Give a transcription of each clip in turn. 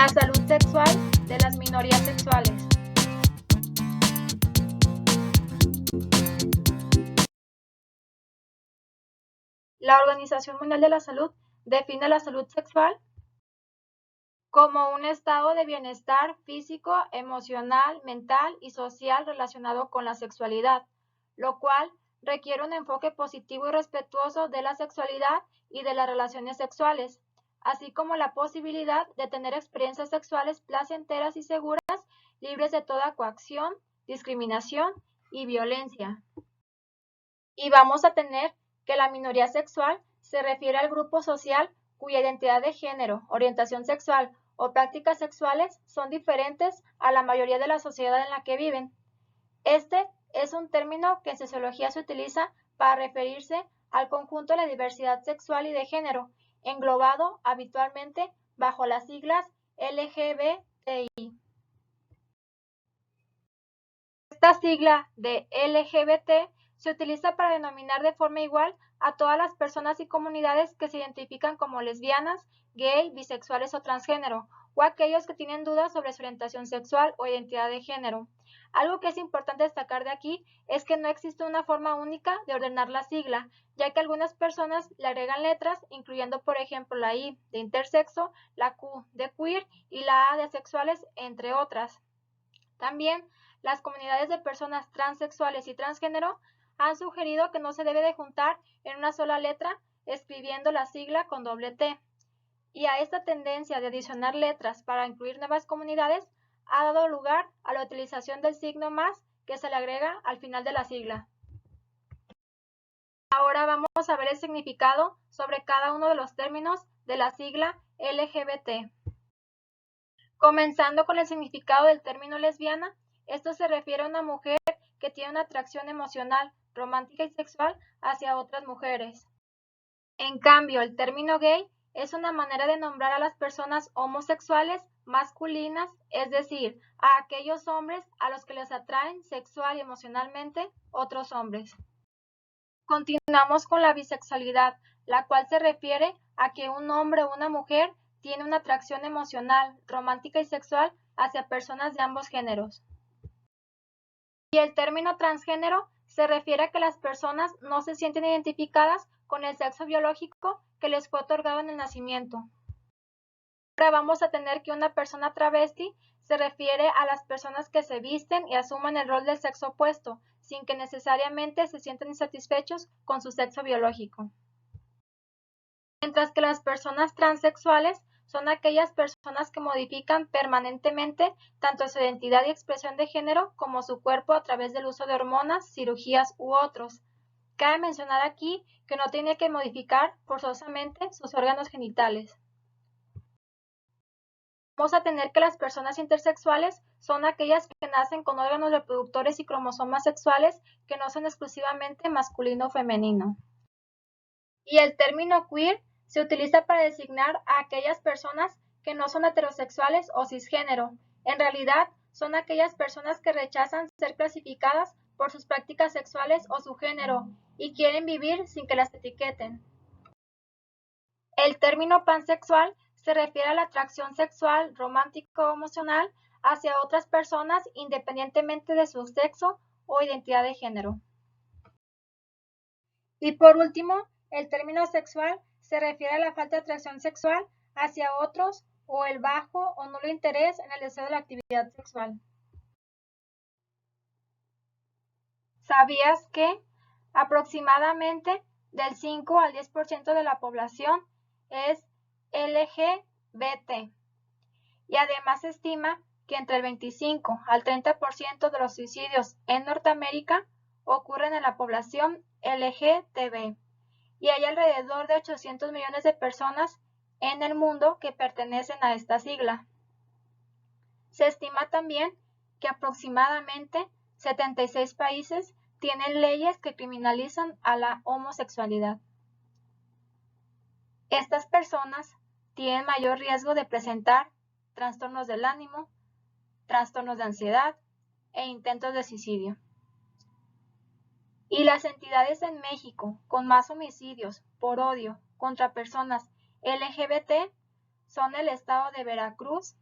La salud sexual de las minorías sexuales. La Organización Mundial de la Salud define la salud sexual como un estado de bienestar físico, emocional, mental y social relacionado con la sexualidad, lo cual requiere un enfoque positivo y respetuoso de la sexualidad y de las relaciones sexuales, así como la posibilidad de tener experiencias sexuales placenteras y seguras, libres de toda coacción, discriminación y violencia. Y vamos a tener que la minoría sexual se refiere al grupo social cuya identidad de género, orientación sexual o prácticas sexuales son diferentes a la mayoría de la sociedad en la que viven. Este es un término que en sociología se utiliza para referirse al conjunto de la diversidad sexual y de género, englobado habitualmente bajo las siglas LGBTI. Esta sigla de LGBT se utiliza para denominar de forma igual a todas las personas y comunidades que se identifican como lesbianas, gay, bisexuales o transgénero, o aquellos que tienen dudas sobre su orientación sexual o identidad de género. Algo que es importante destacar de aquí es que no existe una forma única de ordenar la sigla, ya que algunas personas le agregan letras, incluyendo por ejemplo la I de intersexo, la Q de queer y la A de asexuales, entre otras. También, las comunidades de personas transexuales y transgénero han sugerido que no se debe de juntar en una sola letra escribiendo la sigla con doble T. Y a esta tendencia de adicionar letras para incluir nuevas comunidades ha dado lugar a la utilización del signo más que se le agrega al final de la sigla. Ahora vamos a ver el significado sobre cada uno de los términos de la sigla LGBT. Comenzando con el significado del término lesbiana, esto se refiere a una mujer que tiene una atracción emocional, romántica y sexual hacia otras mujeres. En cambio, el término gay es una manera de nombrar a las personas homosexuales masculinas, es decir, a aquellos hombres a los que les atraen sexual y emocionalmente otros hombres. Continuamos con la bisexualidad, la cual se refiere a que un hombre o una mujer tiene una atracción emocional, romántica y sexual hacia personas de ambos géneros. Y el término transgénero se refiere a que las personas no se sienten identificadas con el sexo biológico que les fue otorgado en el nacimiento. Ahora vamos a tener que una persona travesti se refiere a las personas que se visten y asumen el rol del sexo opuesto, sin que necesariamente se sientan insatisfechos con su sexo biológico. Mientras que las personas transexuales son aquellas personas que modifican permanentemente tanto su identidad y expresión de género como su cuerpo a través del uso de hormonas, cirugías u otros. Cabe mencionar aquí que no tiene que modificar forzosamente sus órganos genitales. Vamos a tener que las personas intersexuales son aquellas que nacen con órganos reproductores y cromosomas sexuales que no son exclusivamente masculino o femenino. Y el término queer se utiliza para designar a aquellas personas que no son heterosexuales o cisgénero. En realidad, son aquellas personas que rechazan ser clasificadas por sus prácticas sexuales o su género y quieren vivir sin que las etiqueten. El término pansexual se refiere a la atracción sexual, romántica o emocional hacia otras personas independientemente de su sexo o identidad de género. Y por último, el término sexual se refiere a la falta de atracción sexual hacia otros o el bajo o nulo interés en el deseo de la actividad sexual. ¿Sabías que aproximadamente del 5 al 10% de la población es LGBT? Y además se estima que entre el 25 al 30% de los suicidios en Norteamérica ocurren en la población LGTB. Y hay alrededor de 800 millones de personas en el mundo que pertenecen a esta sigla. Se estima también que aproximadamente 76 países tienen leyes que criminalizan a la homosexualidad. Estas personas tienen mayor riesgo de presentar trastornos del ánimo, trastornos de ansiedad e intentos de suicidio. Y las entidades en México con más homicidios por odio contra personas LGBT son el estado de Veracruz,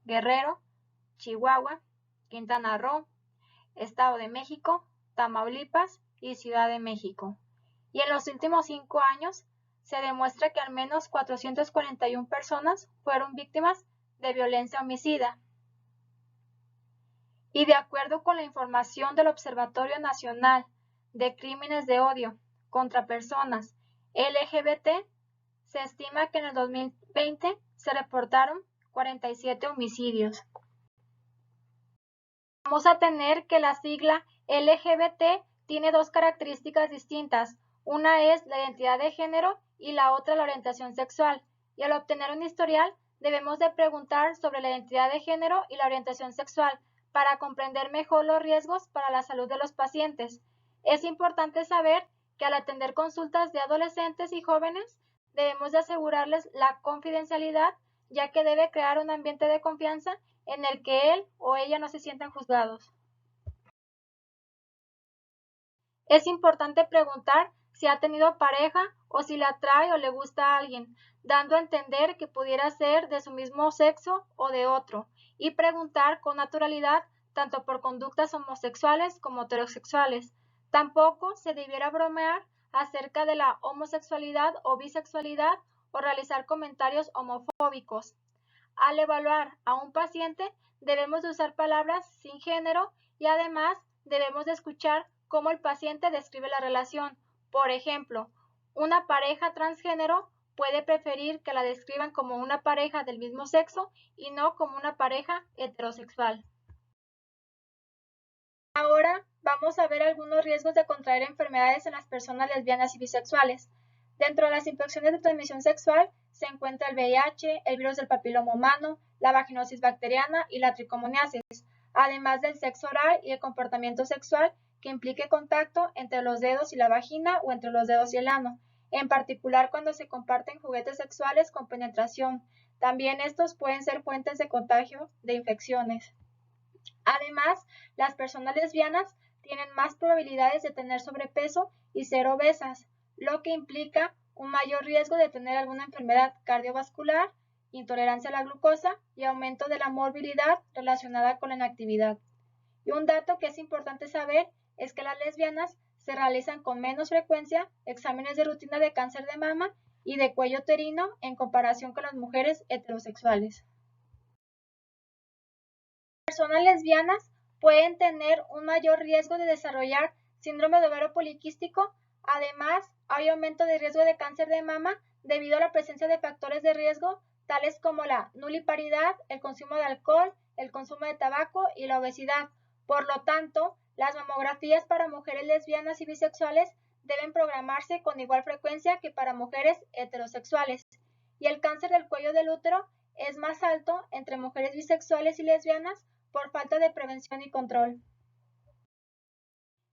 Guerrero, Chihuahua, Quintana Roo, Estado de México, Tamaulipas y Ciudad de México. Y en los últimos 5 años se demuestra que al menos 441 personas fueron víctimas de violencia homicida. Y de acuerdo con la información del Observatorio Nacional de Crímenes de Odio contra Personas LGBT, se estima que en el 2020 se reportaron 47 homicidios. Vamos a tener que la sigla LGBT tiene dos características distintas. Una es la identidad de género y la otra la orientación sexual. Y al obtener un historial, debemos de preguntar sobre la identidad de género y la orientación sexual para comprender mejor los riesgos para la salud de los pacientes. Es importante saber que al atender consultas de adolescentes y jóvenes, debemos de asegurarles la confidencialidad, ya que debe crear un ambiente de confianza en el que él o ella no se sientan juzgados. Es importante preguntar si ha tenido pareja o si le atrae o le gusta a alguien, dando a entender que pudiera ser de su mismo sexo o de otro, y preguntar con naturalidad tanto por conductas homosexuales como heterosexuales. Tampoco se debiera bromear acerca de la homosexualidad o bisexualidad o realizar comentarios homofóbicos. Al evaluar a un paciente, debemos de usar palabras sin género y además debemos de escuchar cómo el paciente describe la relación. Por ejemplo, una pareja transgénero puede preferir que la describan como una pareja del mismo sexo y no como una pareja heterosexual. Ahora vamos a ver algunos riesgos de contraer enfermedades en las personas lesbianas y bisexuales. Dentro de las infecciones de transmisión sexual se encuentra el VIH, el virus del papiloma humano, la vaginosis bacteriana y la tricomoniasis, además del sexo oral y el comportamiento sexual que implique contacto entre los dedos y la vagina o entre los dedos y el ano, en particular cuando se comparten juguetes sexuales con penetración. También estos pueden ser fuentes de contagio de infecciones. Además, las personas lesbianas tienen más probabilidades de tener sobrepeso y ser obesas, lo que implica un mayor riesgo de tener alguna enfermedad cardiovascular, intolerancia a la glucosa y aumento de la morbilidad relacionada con la inactividad. Y un dato que es importante saber es que las lesbianas se realizan con menos frecuencia exámenes de rutina de cáncer de mama y de cuello uterino en comparación con las mujeres heterosexuales. Personas lesbianas pueden tener un mayor riesgo de desarrollar síndrome de ovario poliquístico. Además, hay aumento de riesgo de cáncer de mama debido a la presencia de factores de riesgo tales como la nuliparidad, el consumo de alcohol, el consumo de tabaco y la obesidad. Por lo tanto, las mamografías para mujeres lesbianas y bisexuales deben programarse con igual frecuencia que para mujeres heterosexuales. Y el cáncer del cuello del útero es más alto entre mujeres bisexuales y lesbianas por falta de prevención y control.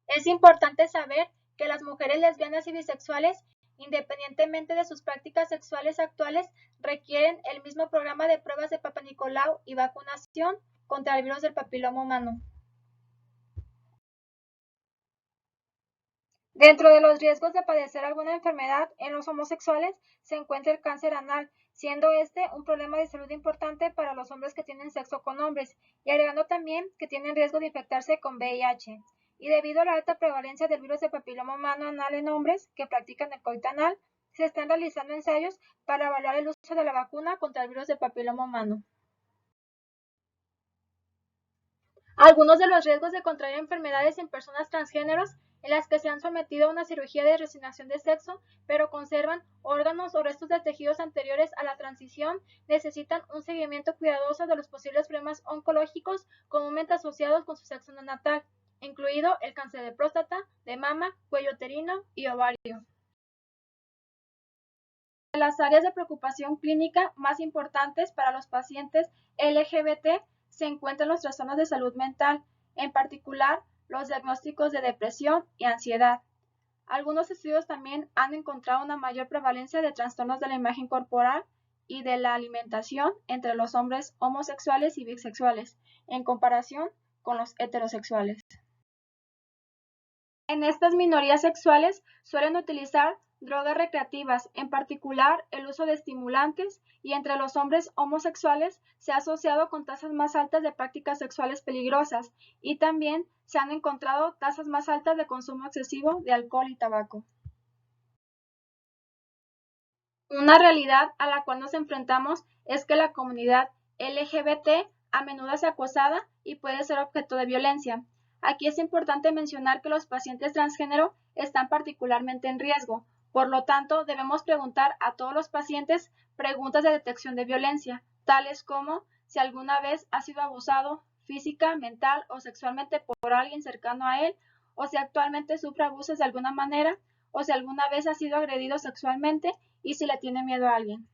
Es importante saber que las mujeres lesbianas y bisexuales, independientemente de sus prácticas sexuales actuales, requieren el mismo programa de pruebas de Papa Nicolau y vacunación contra el virus del papiloma humano. Dentro de los riesgos de padecer alguna enfermedad en los homosexuales se encuentra el cáncer anal, siendo este un problema de salud importante para los hombres que tienen sexo con hombres, y agregando también que tienen riesgo de infectarse con VIH. Y debido a la alta prevalencia del virus de papiloma humano anal en hombres que practican el coito anal, se están realizando ensayos para evaluar el uso de la vacuna contra el virus de papiloma humano. Algunos de los riesgos de contraer enfermedades en personas transgéneros en las que se han sometido a una cirugía de reasignación de sexo, pero conservan órganos o restos de tejidos anteriores a la transición, necesitan un seguimiento cuidadoso de los posibles problemas oncológicos comúnmente asociados con su sexo neonatal, incluido el cáncer de próstata, de mama, cuello uterino y ovario. Las áreas de preocupación clínica más importantes para los pacientes LGBT se encuentran los trastornos de salud mental, en particular los diagnósticos de depresión y ansiedad. Algunos estudios también han encontrado una mayor prevalencia de trastornos de la imagen corporal y de la alimentación entre los hombres homosexuales y bisexuales, en comparación con los heterosexuales. En estas minorías sexuales suelen utilizar drogas recreativas, en particular el uso de estimulantes, y entre los hombres homosexuales se ha asociado con tasas más altas de prácticas sexuales peligrosas, y también se han encontrado tasas más altas de consumo excesivo de alcohol y tabaco. Una realidad a la cual nos enfrentamos es que la comunidad LGBT a menudo es acosada y puede ser objeto de violencia. Aquí es importante mencionar que los pacientes transgénero están particularmente en riesgo. Por lo tanto, debemos preguntar a todos los pacientes preguntas de detección de violencia, tales como si alguna vez ha sido abusado física, mental o sexualmente por alguien cercano a él, o si actualmente sufre abusos de alguna manera, o si alguna vez ha sido agredido sexualmente y si le tiene miedo a alguien.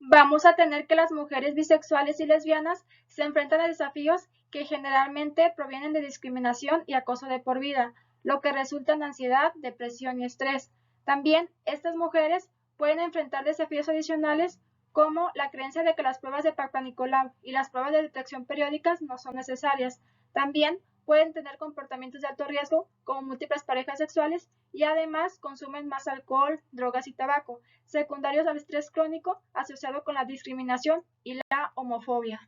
Vamos a tener que las mujeres bisexuales y lesbianas se enfrentan a desafíos que generalmente provienen de discriminación y acoso de por vida, lo que resulta en ansiedad, depresión y estrés. También estas mujeres pueden enfrentar desafíos adicionales como la creencia de que las pruebas de Papa Nicolau y las pruebas de detección periódicas no son necesarias. También pueden tener comportamientos de alto riesgo como múltiples parejas sexuales y además consumen más alcohol, drogas y tabaco, secundarios al estrés crónico asociado con la discriminación y la homofobia.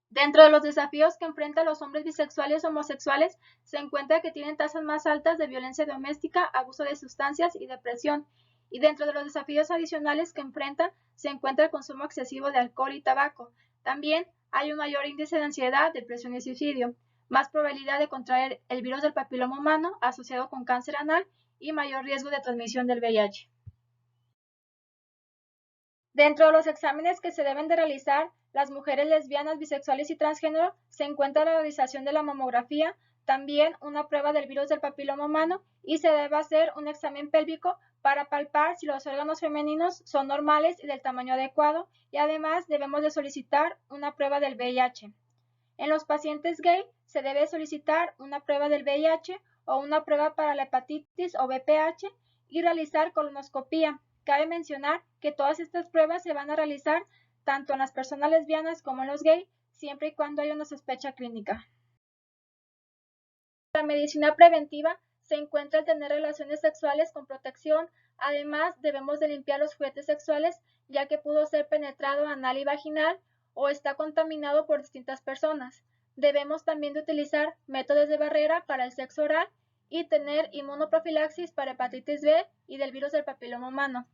Dentro de los desafíos que enfrentan los hombres bisexuales y homosexuales se encuentra que tienen tasas más altas de violencia doméstica, abuso de sustancias y depresión. Y dentro de los desafíos adicionales que enfrentan se encuentra el consumo excesivo de alcohol y tabaco. También hay un mayor índice de ansiedad, depresión y suicidio, más probabilidad de contraer el virus del papiloma humano asociado con cáncer anal y mayor riesgo de transmisión del VIH. Dentro de los exámenes que se deben de realizar las mujeres lesbianas, bisexuales y transgénero se encuentra la realización de la mamografía, también una prueba del virus del papiloma humano y se debe hacer un examen pélvico para palpar si los órganos femeninos son normales y del tamaño adecuado y además debemos de solicitar una prueba del VIH. En los pacientes gay se debe solicitar una prueba del VIH o una prueba para la hepatitis o VPH y realizar colonoscopía. Cabe mencionar que todas estas pruebas se van a realizar tanto en las personas lesbianas como en los gays, siempre y cuando haya una sospecha clínica. La medicina preventiva se encuentra el tener relaciones sexuales con protección. Además, debemos de limpiar los juguetes sexuales ya que pudo ser penetrado anal y vaginal o está contaminado por distintas personas. Debemos también de utilizar métodos de barrera para el sexo oral y tener inmunoprofilaxis para hepatitis B y del virus del papiloma humano.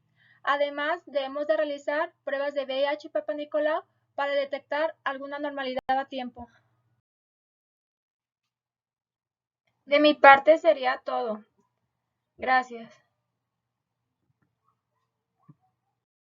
Además, debemos de realizar pruebas de VIH y Papa Nicolau para detectar alguna anormalidad a tiempo. De mi parte sería todo. Gracias.